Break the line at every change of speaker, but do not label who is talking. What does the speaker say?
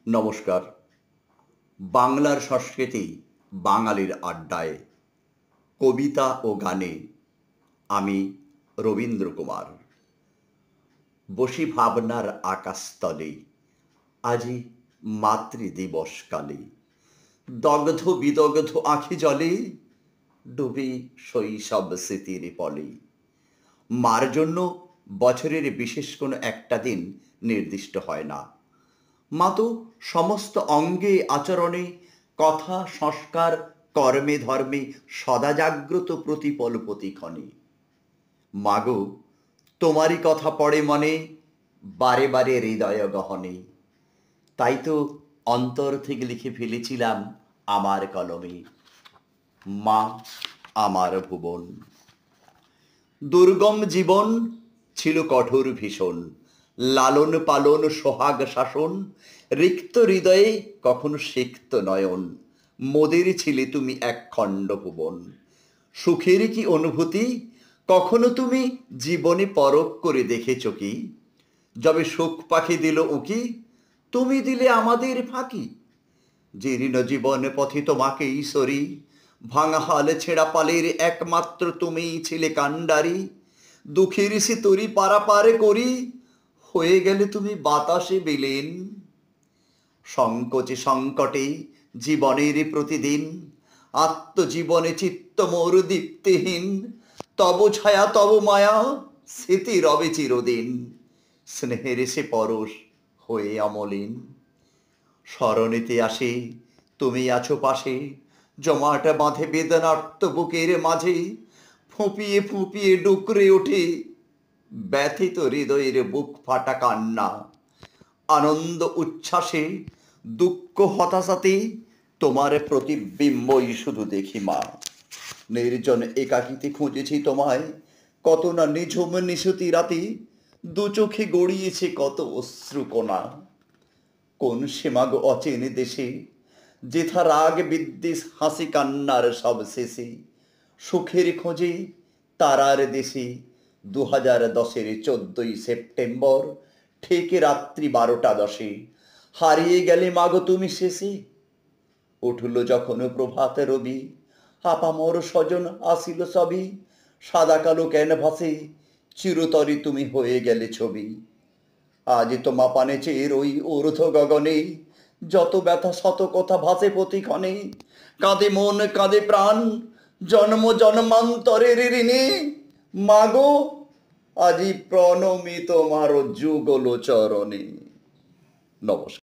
নমস্কার। বাংলার সংস্কৃতি বাঙালির আড্ডায় কবিতা ও গানে আমি রবীন্দ্র কুমার। বসি ভাবনার আকাশতলে, আজি মাতৃদিবস কালে। দগ্ধ বিদগ্ধ আঁখি জলে, ডুবি শৈশব স্মৃতির পলে। মার জন্য বছরের বিশেষ কোনো একটা দিন নির্দিষ্ট হয় না। মা তো সমস্ত অঙ্গে আচরণে, কথা সংস্কার, কর্মে ধর্মে সদা জাগ্রত প্রতিপল প্রতিক্ষণে। মাগো, তোমারই কথা পড়ে মনে, বারে বারে হৃদয় গহনে। তাই তো অন্তর থেকে লিখে ফেলেছিলাম আমার কলমে, মা আমার ভুবন। দুর্গম জীবন ছিল কঠোর ভীষণ, লালন পালন সোহাগ শাসন, রিক্ত হৃদয়ে কখনো সিক্ত নয়ন। মোদের ছিলে তুমি এক খণ্ড ভুবন। সুখের কি অনুভূতি কখনো তুমি জীবনে পরখ করে দেখেছ কি? যবে সুখ পাখি দিল উকি, তুমি দিলে আমাদের ফাঁকি। জীর্ণ জীবন পথে তোমাকেই সরি, ভাঙা হাল ছেঁড়া পালের একমাত্র তুমিই ছিলে কাণ্ডারি। দুঃখের সে তরি পারাপারে করি, হয়ে গেলে তুমি বাতাসে বিলীন। সংকোচে সংকটে জীবনের প্রতিদিন, আত্মজীবনে চিত্ত মোর দীপ্তিহীন। তব ছায়া তব মায়া স্মৃতি রবে চিরদিন, স্নেহের সে পরশ হয়ে অমলিন। স্মরণেতে আসে তুমি আছো পাশে, জমাট বাঁধে বেদনার্ত বুকের মাঝে। ফুঁপিয়ে ফুঁপিয়ে ডুকরে ওঠে ব্যথিত হৃদয়ের বুক ফাটা কান্না। আনন্দ উচ্ছ্বাসে দুঃখ হতাশাতে তোমার প্রতিবিম্বই শুধু দেখি মা। নির্জন একাকিতে খুঁজেছি তোমায়, কত না নিঝুম নিশুতি রাতে। দু চোখে গড়িয়েছে কত অশ্রুকণা। কোন সীমাগ অচেন দেশে, যেথা রাগ বিদ্বেষ হাসি কান্নার সব শেষে। সুখের খোঁজে তারার দেশে 2010-এর 14ই সেপ্টেম্বর, ঠিক রাত্রি 12টা 10 হারিয়ে গেলে মাগো তুমি শেষে। উঠল যখন প্রভাত রবি, আপামর স্বজন আসিল সবই। সাদা কালো ক্যানভাসে চিরতরে তুমি হয়ে গেলে ছবি। আজ তোমা পানে চেয়ের ওই ঊর্ধ্ব গগনে, যত ব্যথা শত কথা ভাসে প্রতিক্ষণে। কাঁদে মন কাঁদে প্রাণ জন্ম জন্মান্তরের ঋণে। মাগো, আজি প্রণমি তোমার যুগল চরণে। নমস্কার।